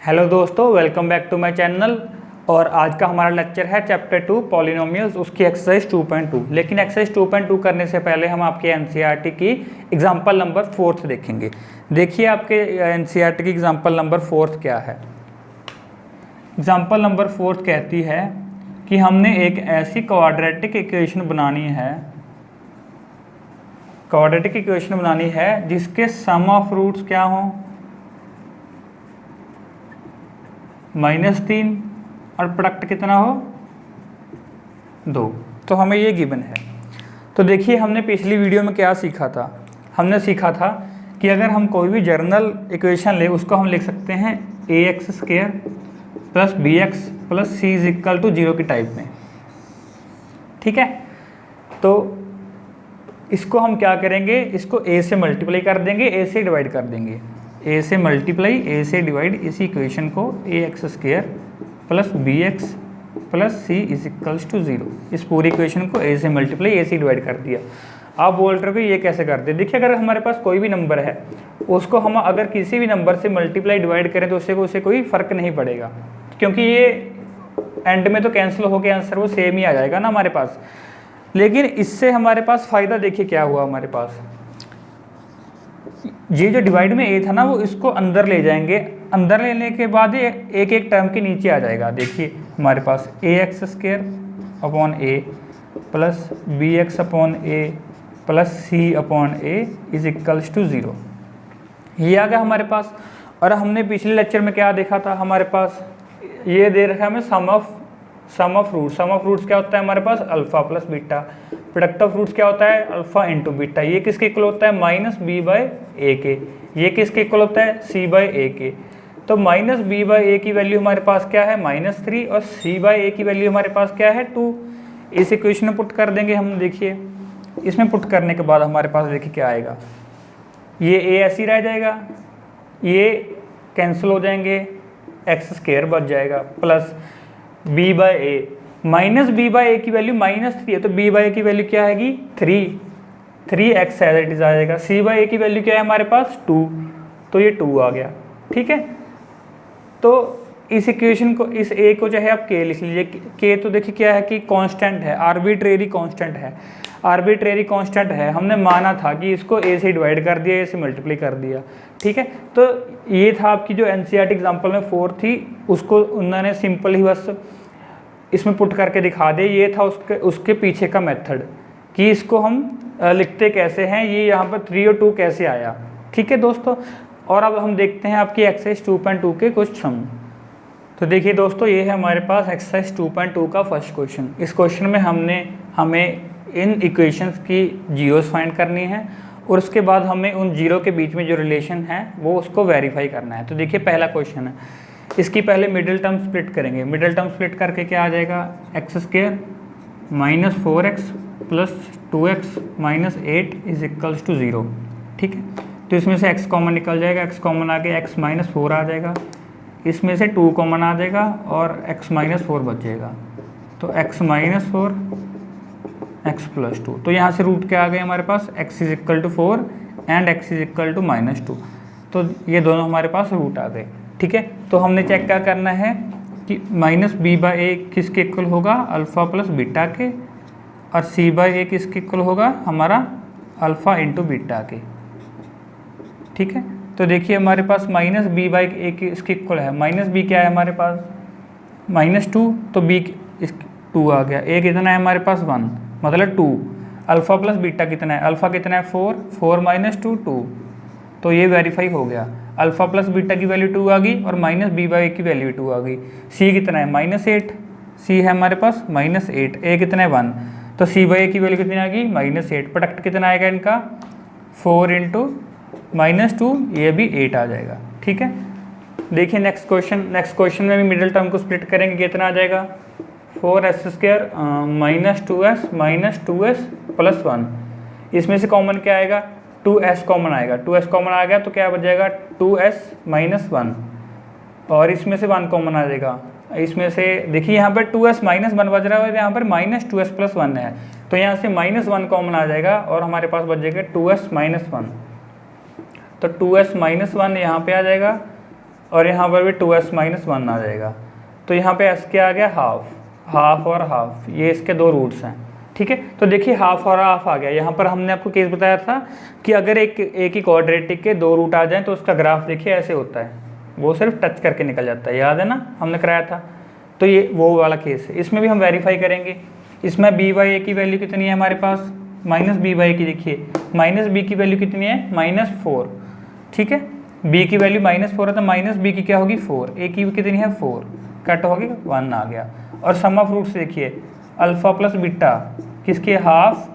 Hello दोस्तों, welcome back to my channel. और आज का हमारा लेक्चर है चैप्टर 2 पॉलिनोमियल्स, उसकी एक्सरसाइज 2.2। लेकिन एक्सरसाइज 2.2 करने से पहले हम आपके एनसीईआरटी की एग्जाम्पल नंबर 4 देखेंगे। देखिए आपके एनसीईआरटी की एग्जाम्पल नंबर 4 क्या है। एग्जाम्पल नंबर 4 कहती है कि हमने एक ऐसी क्वाड्रेटिक इक्वेशन बनानी है जिसके सम ऑफ रूट्स क्या हों, -3 और प्रोडक्ट कितना हो 2। तो हमें ये गिवन है। तो देखिए हमने पिछली वीडियो में क्या सीखा था। हमने सीखा था कि अगर हम कोई भी जर्नल इक्वेशन ले उसको हम लिख सकते हैं ax² + bx + c = 0 की टाइप में। ठीक है, तो इसको हम क्या करेंगे, इसको a से मल्टीप्लाई कर देंगे, a से डिवाइड कर देंगे, a से मल्टीप्लाई a से डिवाइड। इसी इक्वेशन को ax² + bx + c = 0, इस पूरी इक्वेशन को a से मल्टीप्लाई a से डिवाइड कर दिया। आप बोल रहे हो कि ये कैसे करते हैं। देखिए अगर हमारे पास कोई भी नंबर है उसको हम अगर किसी भी नंबर से मल्टीप्लाई डिवाइड करें तो उससे कोई फ़र्क नहीं पड़ेगा, क्योंकि ये एंड में तो कैंसिल होकर आंसर वो सेम ही आ जाएगा ना हमारे पास। लेकिन इससे हमारे पास फ़ायदा देखिए क्या हुआ हमारे पास, ये जो डिवाइड में a था ना वो इसको अंदर ले जाएंगे। अंदर लेने के बाद ये एक एक टर्म के नीचे आ जाएगा। देखिए हमारे पास ax² / a + bx / a + c / a = 0, ये आ गया हमारे पास। और हमने पिछले लेक्चर में क्या देखा था, हमारे पास ये दे रखा है हमें सम ऑफ रूट्स क्या होता है हमारे पास alpha + beta. Product of roots क्या होता है अल्फ़ा × बीटा। ये किसके इक्वल होता है -b/a के। ये किसके इक्वल होता है c/a के। तो -b/a की वैल्यू हमारे पास क्या है -3 और c/a की वैल्यू हमारे पास क्या है 2। इस इक्वेशन में पुट कर देंगे हम। देखिए इसमें पुट करने के बाद हमारे पास देखिए क्या आएगा, ये a ऐसे ही रह जाएगा, ये कैंसिल हो जाएंगे, x² बच जाएगा प्लस b/a। -b/a की वैल्यू -3 है तो b/a की वैल्यू क्या आएगी 3x एज इट इज आ जाएगा। c/a की वैल्यू क्या है हमारे पास 2, तो ये 2 आ गया। ठीक है, तो इस इक्वेशन को, इस a को चाहे आप k लिख लीजिए। k तो देखिए क्या है कि कांस्टेंट है, आर्बिट्रेरी कांस्टेंट है। हमने माना था कि इसको a से डिवाइड कर दिया, a से मल्टीप्लाई कर दिया। ठीक है, तो ये था आपकी जो एनसीईआरटी एग्जाम्पल में 4 थी, उसको उन्होंने सिंपल ही बस इसमें पुट करके दिखा दे। ये था उसके पीछे का मेथड कि इसको हम लिखते कैसे हैं, ये यहाँ पर 3 और 2 कैसे आया। ठीक है दोस्तों, और अब हम देखते हैं आपकी एक्सरसाइज 2.2 के कुछ सम। तो देखिए दोस्तों, ये है हमारे पास एक्सरसाइज 2.2 का फर्स्ट क्वेश्चन। इस क्वेश्चन में हमें इन इक्वेशंस की जीरोस फाइंड करनी है और उसके बाद हमें उन जीरो के बीच में जो रिलेशन है वो उसको वेरीफाई करना है। तो देखिए पहला क्वेश्चन है, इसकी पहले मिडिल टर्म स्प्लिट करेंगे। मिडिल टर्म स्प्लिट करके क्या आ जाएगा x² - 4x + 2x - 8 = 0। ठीक है, तो इसमें से x कॉमन निकल जाएगा, x कॉमन आ गया, x - 4 आ जाएगा, इसमें से 2 कॉमन आ जाएगा और x - 4 बच जाएगा। तो x - 4 x + 2, तो यहाँ से रूट क्या आ गए हमारे पास x = 4 एंड x = -2, तो ये दोनों हमारे पास रूट आ गए। ठीक है, तो हमने चेक क्या करना है कि -b/a किसके इक्वल होगा अल्फ़ा + बीटा के, और c/a किसके इक्वल होगा हमारा अल्फ़ा × बीटा के। ठीक है, तो देखिए हमारे पास -b/a की इसके इक्वल है, -b क्या है हमारे पास -2, तो b 2 आ गया। a कितना है हमारे पास 1, मतलब 2। अल्फ़ा + बीटा कितना है, अल्फ़ा कितना है 4 - 2 2, तो ये वेरीफाई हो गया। अल्फ़ा + बीटा की वैल्यू 2 आ गई और -b/a की वैल्यू 2 आ गई। c कितना है -8, c है हमारे पास -8, a कितना है 1, तो c/a की वैल्यू कितनी आ गई -8। प्रोडक्ट कितना आएगा इनका 4 × -2, ये भी 8 आ जाएगा। ठीक है, देखिए नेक्स्ट क्वेश्चन में भी मिडिल टर्म को स्प्लिट करेंगे, कितना आ जाएगा 4s² - 2s + 1। इसमें से कॉमन क्या आएगा 2s कॉमन आएगा, 2s कॉमन आ गया तो क्या बच जाएगा 2s - 1, और इसमें से 1 कॉमन आ जाएगा। इसमें से देखिए यहाँ पर 2s - 1 बच रहा है और यहाँ पर -2s + 1 है, तो यहाँ से -1 कॉमन आ जाएगा और हमारे पास बच जाएगा 2s - 1। तो 2s - 1 यहाँ पे आ जाएगा और यहाँ पर भी 2s माइनस 1 आ जाएगा। तो यहाँ पे s क्या आ गया, हाफ और हाफ, ये इसके दो रूट्स हैं। ठीक है, तो देखिए हाफ और हाफ आ गया। यहाँ पर हमने आपको केस बताया था कि अगर एक ही क्वाड्रेटिक के दो रूट आ जाएं तो उसका ग्राफ देखिए ऐसे होता है, वो सिर्फ टच करके निकल जाता है, याद है ना, हमने कराया था। तो ये वो वाला केस है। इसमें भी हम वेरीफाई करेंगे। इसमें b/a की वैल्यू कितनी है हमारे पास, माइनस b/a की, देखिए माइनस b की वैल्यू कितनी है, -4। ठीक है, b की वैल्यू -4 है तो माइनस b की क्या होगी, 4। a की कितनी है, 4, कट होगी 1 आ गया। और सम ऑफ रूट्स देखिए, अल्फ़ा प्लस बीटा किसके, हाफ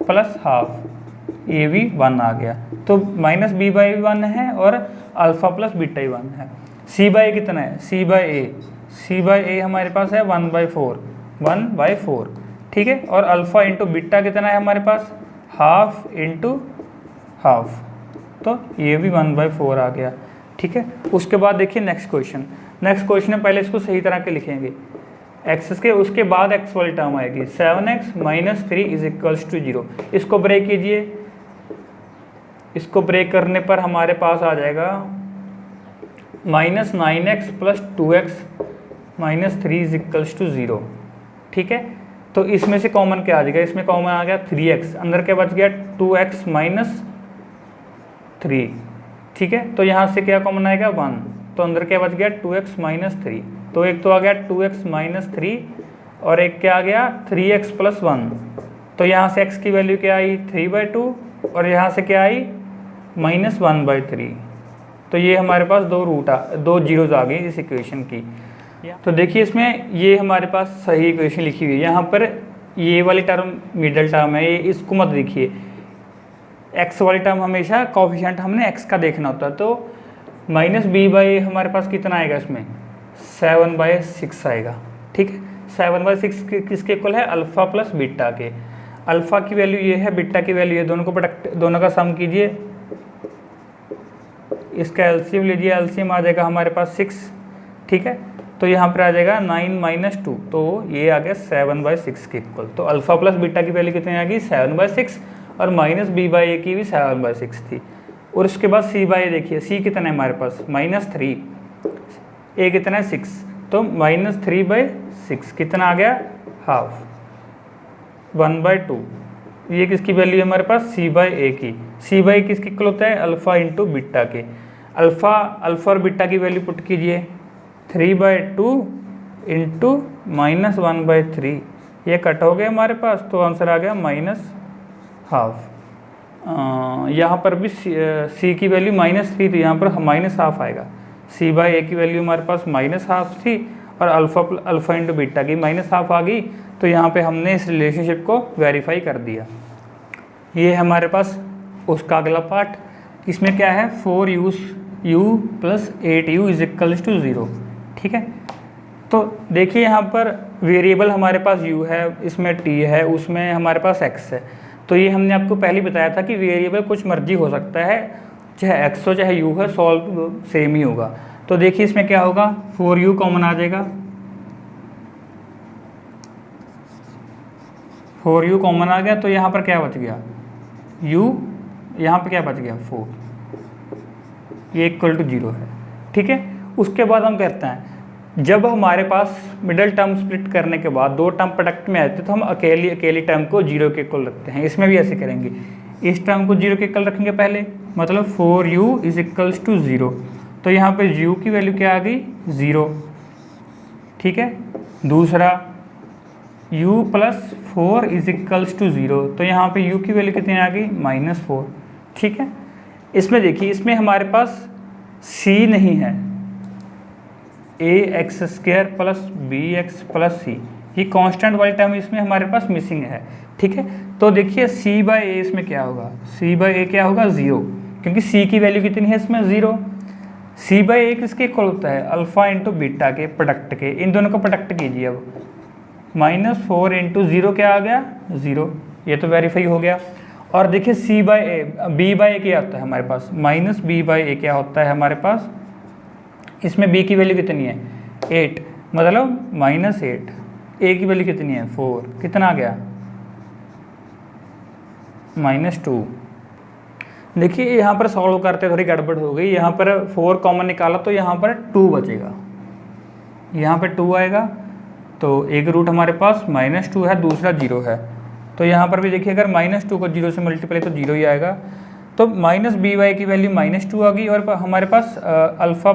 प्लस हाफ, ये भी 1 आ गया। तो -b/1 है और अल्फ़ा प्लस बीटा ही 1 है। c/a कितना है, c/a हमारे पास है 1/4। ठीक है, और अल्फ़ा इंटू बीटा कितना है हमारे पास, हाफ इंटू हाफ, तो ये भी 1/4 आ गया। ठीक है, उसके बाद देखिए नेक्स्ट क्वेश्चन में पहले इसको सही तरह के लिखेंगे, एक्स के, उसके बाद एक्स वाली टर्म आएगी 7x minus 3 is equals to 0। इसको ब्रेक कीजिए, इसको ब्रेक करने पर हमारे पास आ जाएगा -9x plus 2x minus 3 is equals to 0। ठीक है, तो इसमें से कॉमन क्या आ जाएगा, इसमें कॉमन आ गया 3x, अंदर क्या बच गया 2x माइनस 3। ठीक है, तो यहाँ से क्या कॉमन आएगा 1, तो अंदर क्या बच गया 2x माइनस 3। तो एक तो आ गया 2x माइनस 3 और एक क्या आ गया 3x प्लस 1। तो यहाँ से x की वैल्यू क्या आई, 3/2 और यहाँ से क्या आई -1/3। तो ये हमारे पास दो जीरोज आ गई इस इक्वेशन की। तो देखिए इसमें ये हमारे पास सही इक्वेशन लिखी हुई है। यहाँ पर ये वाली टर्म मिडल टर्म है, ये इसको मत देखिए। x वाली टर्म हमेशा कोफिशिएंट हमने x का देखना होता है। तो -b/a हमारे पास कितना आएगा, इसमें 7/6 आएगा। ठीक है, 7/6 किसके इक्वल है, अल्फ़ा प्लस बीटा के। अल्फ़ा की वैल्यू ये है, बीटा की वैल्यू ये, दोनों का सम कीजिए, इसका एलसीएम लीजिए, एलसीएम आ जाएगा हमारे पास 6। ठीक है, तो यहाँ पर आ जाएगा 9 - 2, तो ये आ गया 7/6 के इक्वल। तो अल्फ़ा प्लस बीटा की वैल्यू कितनी आ गई, 7/6 और -b/a की भी 7/6 थी। और उसके बाद c/a देखिए, c कितना है हमारे पास -3, a कितना है 6, तो -3/6 कितना आ गया, हाफ, 1/2। ये किसकी वैल्यू है हमारे पास, c/a की। c/a किसके इक्वल होता है, अल्फ़ा इंटू बीटा के। अल्फ़ा और बीटा की वैल्यू पुट कीजिए, 3/2 इंटू -1/3, ये कट हो गया हमारे पास, तो आंसर आ गया -हाफ। यहाँ पर भी c की वैल्यू -3 थी, यहाँ पर -हाफ आएगा। c/a की वैल्यू हमारे पास -हाफ थी और अल्फ़ा इंटू बीटा की -हाफ आ गई। तो यहाँ पे हमने इस रिलेशनशिप को वेरीफाई कर दिया। ये हमारे पास उसका अगला पार्ट। इसमें क्या है, 4u plus 8u is equals to 0। ठीक है, तो देखिए यहाँ पर वेरिएबल हमारे पास u है, इसमें t है, उसमें हमारे पास x है। तो ये हमने आपको पहले बताया था कि वेरिएबल कुछ मर्जी हो सकता है, चाहे x हो चाहे u है, सॉल्व सेम ही होगा। तो देखिए इसमें क्या होगा, 4u कॉमन आ जाएगा, 4u कॉमन आ गया, तो यहाँ पर क्या बच गया, u, यहाँ पर क्या बच गया 4, ये इक्वल टू 0 है। ठीक है, उसके बाद हम कहते हैं जब हमारे पास मिडल टर्म स्प्लिट करने के बाद दो टर्म प्रोडक्ट में आते हैं तो हम अकेली टर्म को 0 के इक्वल रखते हैं। इसमें भी ऐसे करेंगे, इस टर्म को 0 के इक्वल रखेंगे पहले, मतलब 4u इज इक्वल्स टू 0। तो यहाँ पे u की वैल्यू क्या आ गई, 0। ठीक है, दूसरा u plus 4 is equals to 0, तो यहाँ पे u की वैल्यू कितनी आ गई, -4। ठीक है, इसमें देखिए, इसमें हमारे पास c नहीं है, ax² plus bx plus c, ये कांस्टेंट वाली टर्म इसमें हमारे पास मिसिंग है। ठीक है, तो देखिए c/a इसमें क्या होगा, c/a क्या होगा 0, क्योंकि c की वैल्यू कितनी है इसमें 0। c/a किसके इक्वल होता है, अल्फ़ा इंटू बीटा के प्रोडक्ट के, इन दोनों को प्रोडक्ट कीजिए। अब -4 इंटू 0 क्या आ गया, 0, ये तो वेरीफाई हो गया। और देखिए b/a क्या होता है हमारे पास, -b/a क्या होता है हमारे पास, इसमें b की वैल्यू कितनी है 8, मतलब -8, a की वैल्यू कितनी है 4, कितना आ गया -2। देखिए यहाँ पर सॉल्व करते थोड़ी गड़बड़ हो गई, यहाँ पर 4 कॉमन निकाला तो यहाँ पर 2 बचेगा, यहाँ पे 2 आएगा, तो एक रूट हमारे पास -2 है, दूसरा 0 है, तो यहाँ पर भी देखिए अगर -2 को 0 से मल्टीप्लाई तो 0 ही आएगा, तो -by की वैल्यू -2 आ गई। और हमारे पास अल्फ़ा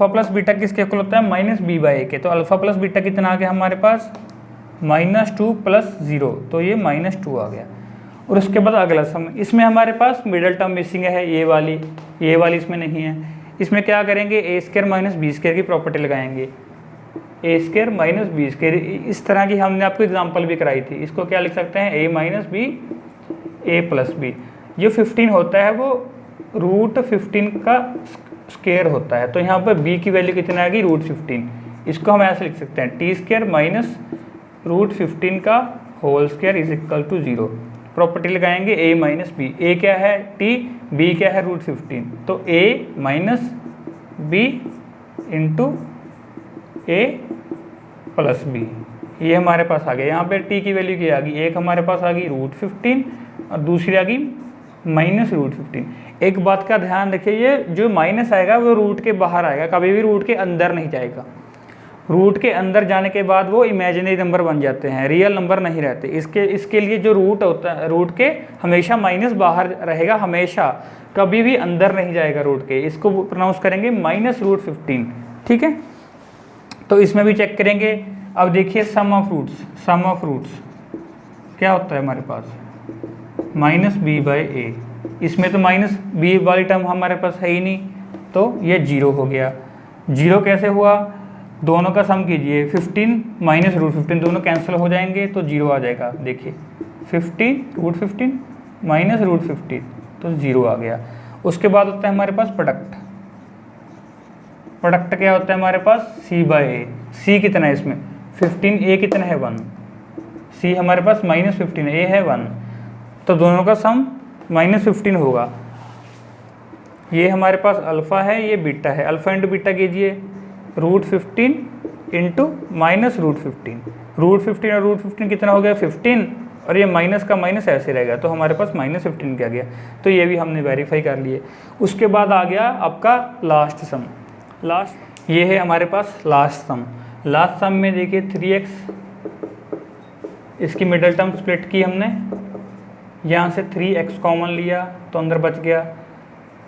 प्लस बीटा किसके इक्वल होता है, -b/a के, तो अल्फ़ा प्लस बीटा कितना आ गया हमारे पास, -2 + 0, तो ये -2 आ गया। और उसके बाद अगला सम, इसमें हमारे पास मिडल टर्म मिसिंग है, ये वाली इसमें नहीं है। इसमें क्या करेंगे, a² - b² की प्रॉपर्टी लगाएंगे, a² - b²। इस तरह की हमने आपको एग्जांपल भी कराई थी। इसको क्या लिख सकते हैं, a - b a + b। जो 15 होता है वो √15 का स्क्वायर होता है, तो यहाँ पर b की वैल्यू कितना आएगी, √15। इसको हम ऐसे लिख सकते हैं, t² - √15 का होल स्क्वायर = 0। प्रॉपर्टी लगाएंगे a - b, a क्या है t, b क्या है √15, तो a - b × a + b, ये हमारे पास आ गया। यहाँ पे t की वैल्यू क्या आ गई, एक हमारे पास आ गई √15 और दूसरी आ गई -√15। एक बात का ध्यान रखिए, ये जो माइनस आएगा वो रूट के बाहर आएगा, कभी भी रूट के अंदर नहीं जाएगा। रूट के अंदर जाने के बाद वो इमेजिनरी नंबर बन जाते हैं, रियल नंबर नहीं रहते। इसके लिए जो रूट होता है, रूट के हमेशा माइनस बाहर रहेगा, हमेशा, कभी भी अंदर नहीं जाएगा रूट के। इसको प्रोनाउंस करेंगे -√15, ठीक है। तो इसमें भी चेक करेंगे। अब देखिए सम ऑफ रूट्स क्या होता है हमारे पास, -b/a। इसमें तो -b वाली टर्म हमारे पास है ही नहीं, तो ये 0 हो गया। 0 कैसे हुआ, दोनों का सम कीजिए, 15 - √15 दोनों कैंसिल हो जाएंगे तो 0 आ जाएगा। देखिए 15 √15 -√15 तो 0 आ गया। उसके बाद होता है हमारे पास प्रोडक्ट क्या होता है हमारे पास, c/a। c कितना है इसमें 15, a कितना है 1, c हमारे पास -15 है, a है 1, तो दोनों का सम -15 होगा। ये हमारे पास अल्फ़ा है, ये बीटा है, अल्फ़ा इंटू बीटा कीजिए, √15 इंटू -√15। √15 और √15 कितना हो गया 15, और ये माइनस का माइनस ऐसे रहेगा, तो हमारे पास -15 क्या गया। तो ये भी हमने वेरीफाई कर लिए। उसके बाद आ गया आपका लास्ट सम। ये है हमारे पास लास्ट सम में देखिए 3x, इसकी मिडल टर्म स्प्लिट की हमने, यहाँ से 3x कॉमन लिया तो अंदर बच गया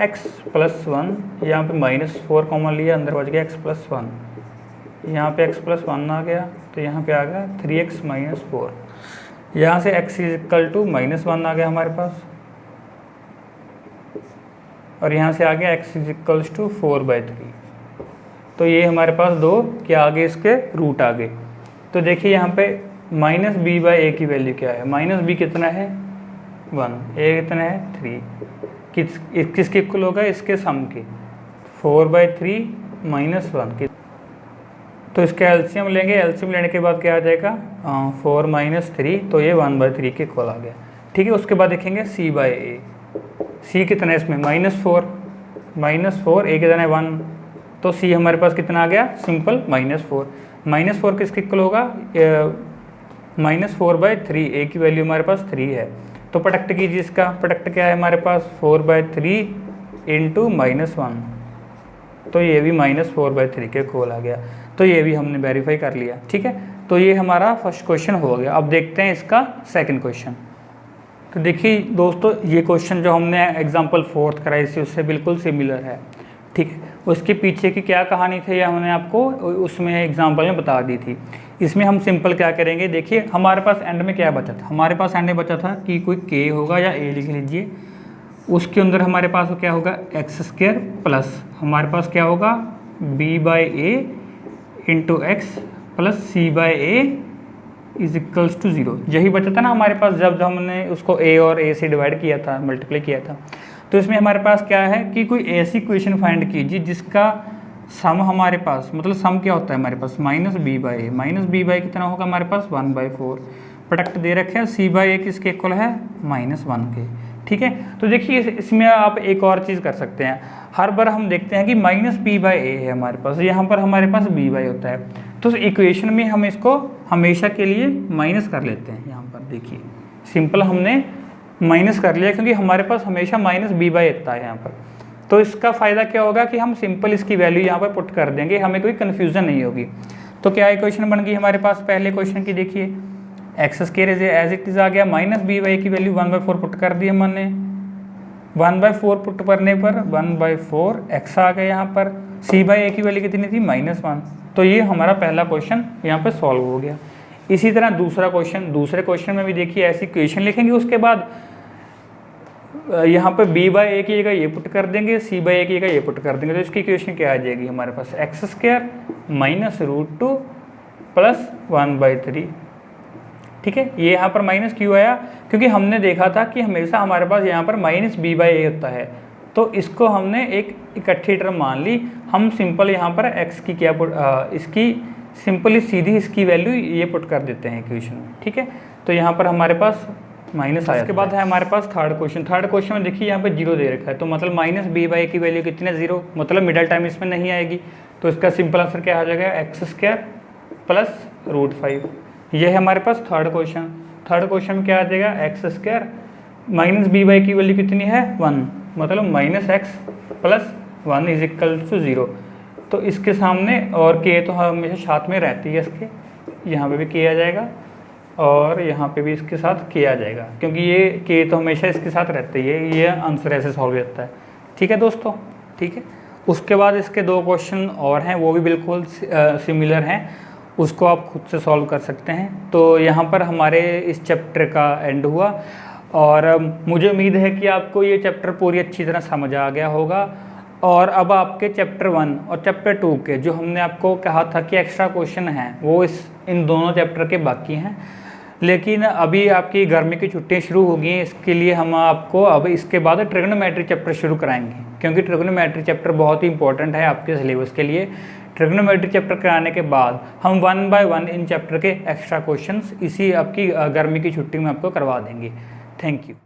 x + 1, यहाँ पे -4 कॉमन लिया, अंदर बच गया x + 1, यहाँ पे x + 1 आ गया, तो यहाँ पे आ गया 3x - 4, यहाँ से x = -1 आ गया हमारे पास, और यहाँ से आ गया x = 4/3। तो ये हमारे पास दो क्या आ गए, इसके रूट आ गए। तो देखिए यहाँ पे -b/a की वैल्यू क्या है, -b कितना है 1, a कितना है 3, किसके इक्वल होगा, इसके सम के, 4/3 - 1 तो इसका एलसीएम लेंगे, एलसीएम लेने के बाद क्या आ जाएगा 4 - 3, तो ये 1/3 के इक्वल आ गया, ठीक है। उसके बाद देखेंगे c/a, c कितना है इसमें -4, a कितना है 1, तो c हमारे पास कितना आ गया, सिंपल -4 किसके इक्वल होगा, -4/3, a की वैल्यू हमारे पास 3 है, तो प्रोडक्ट कीजिए। इसका प्रोडक्ट क्या है हमारे पास 4/3 इंटू -1, तो ये भी -4/3 के इक्वल आ गया। तो ये भी हमने वेरीफाई कर लिया, ठीक है। तो ये हमारा फर्स्ट क्वेश्चन हो गया। अब देखते हैं इसका सेकंड क्वेश्चन। तो देखिए दोस्तों, ये क्वेश्चन जो हमने एग्जांपल 4 कराई थी उससे बिल्कुल सिमिलर है, ठीक है। उसके पीछे की क्या कहानी थी, या हमने आपको उसमें एग्जांपल में बता दी थी। इसमें हम सिंपल क्या करेंगे, देखिए हमारे पास एंड में क्या बचा था, हमारे पास एंड में बचा था कि कोई k होगा, या a लिख लीजिए, उसके अंदर हमारे पास क्या होगा x² प्लस हमारे पास क्या होगा b/a into x plus c/a = 0। यही बचा था ना हमारे पास जब हमने उसको a और a से डिवाइड किया था, मल्टीप्लाई किया था। तो इसमें हमारे पास क्या है कि कोई ऐसी इक्वेशन फाइंड कीजिए जिसका सम हमारे पास, मतलब सम क्या होता है हमारे पास -b/a कितना होगा हमारे पास 1/4। प्रोडक्ट दे रखे हैं c/a किसके इक्वल है -1 के, ठीक है। तो देखिए इसमें आप एक और चीज़ कर सकते हैं, हर बार हम देखते हैं कि -b/a है हमारे पास, यहाँ पर हमारे पास b/a होता है, तो इक्वेशन में हम इसको हमेशा के लिए माइनस कर लेते हैं। यहाँ पर देखिए सिंपल हमने माइनस कर लिया, क्योंकि हमारे पास हमेशा माइनस बी बाई इतना है यहाँ पर। तो इसका फ़ायदा क्या होगा कि हम सिंपल इसकी वैल्यू यहाँ पर पुट कर देंगे, हमें कोई कन्फ्यूज़न नहीं होगी। तो क्या इक्वेशन बन गई हमारे पास पहले क्वेश्चन की, देखिए x square as it is आ गया, माइनस बी वाई की वैल्यू 1/4 पुट कर दी हमने। 1/4 पुट करने पर 1/4 एक्स आ गया यहाँ पर। सी बाई ए की वैल्यू कितनी थी, -1। तो ये हमारा पहला क्वेश्चन यहाँ पे सॉल्व हो गया। इसी तरह दूसरा क्वेश्चन, दूसरे क्वेश्चन में भी देखिए ऐसी इक्वेशन लिखेंगे, उसके बाद यहाँ पे b बाई ए की जगह ये पुट कर देंगे, c बाई ए की जगह ये पुट कर देंगे। तो इसकी इक्वेशन क्या आ जाएगी हमारे पास, एक्स स्क्वायर माइनस √2 प्लस 1/3। ठीक है, ये यहाँ पर माइनस क्यों आया, क्योंकि हमने देखा था कि हमेशा हमारे पास यहाँ पर माइनस बी बाई ए होता है, तो इसको हमने एक इकट्ठी टर्म मान ली। हम सिंपल यहाँ पर x की क्या इसकी सिंपली सीधी इसकी वैल्यू ये पुट कर देते हैं इक्वेशन में। ठीक है, तो यहाँ पर हमारे पास माइनस आया। इसके बाद है हमारे पास थर्ड क्वेश्चन। थर्ड क्वेश्चन में देखिए यहाँ पे 0 दे रखा है, तो मतलब माइनस बी बाई की वैल्यू कितनी है, 0, मतलब मिडल टाइम इसमें नहीं आएगी। तो इसका सिंपल आंसर क्या आ जाएगा, एक्स स्क्वायर प्लस √5। ये है हमारे पास थर्ड क्वेश्चन। थर्ड क्वेश्चन में क्या आ जाएगा, x square minus b by की वैल्यू कितनी है, 1, मतलब -x plus 1 is equal to 0। तो इसके सामने और के तो हमेशा साथ में रहती है इसके, यहाँ पे भी के आ जाएगा और यहाँ पे भी इसके साथ के आ जाएगा, क्योंकि ये के तो हमेशा इसके साथ रहती है। ये आंसर ऐसे सॉल्व होता है। ठीक है दोस्तों, ठीक है। उसके बाद इसके 2 क्वेश्चन और हैं, वो भी बिल्कुल सिमिलर हैं, उसको आप खुद से सॉल्व कर सकते हैं। तो यहाँ पर हमारे इस चैप्टर का एंड हुआ और मुझे उम्मीद है कि आपको ये चैप्टर पूरी अच्छी तरह समझ आ गया होगा। और अब आपके चैप्टर 1 और चैप्टर 2 के जो हमने आपको कहा था कि एक्स्ट्रा क्वेश्चन हैं, वो इन दोनों चैप्टर के बाकी हैं। लेकिन अभी आपकी गर्मी की छुट्टियां शुरू हो गई हैं, इसके लिए हम आपको अब इसके बाद ट्रिग्नोमेट्री चैप्टर शुरू कराएंगे, क्योंकि ट्रिग्नोमेट्री चैप्टर बहुत ही इंपॉर्टेंट है आपके सिलेबस के लिए। ट्रिग्नोमेट्री चैप्टर कराने के बाद हम 1 बाय 1 इन चैप्टर के एक्स्ट्रा क्वेश्चंस इसी आपकी गर्मी की छुट्टी में आपको करवा देंगे। Thank you.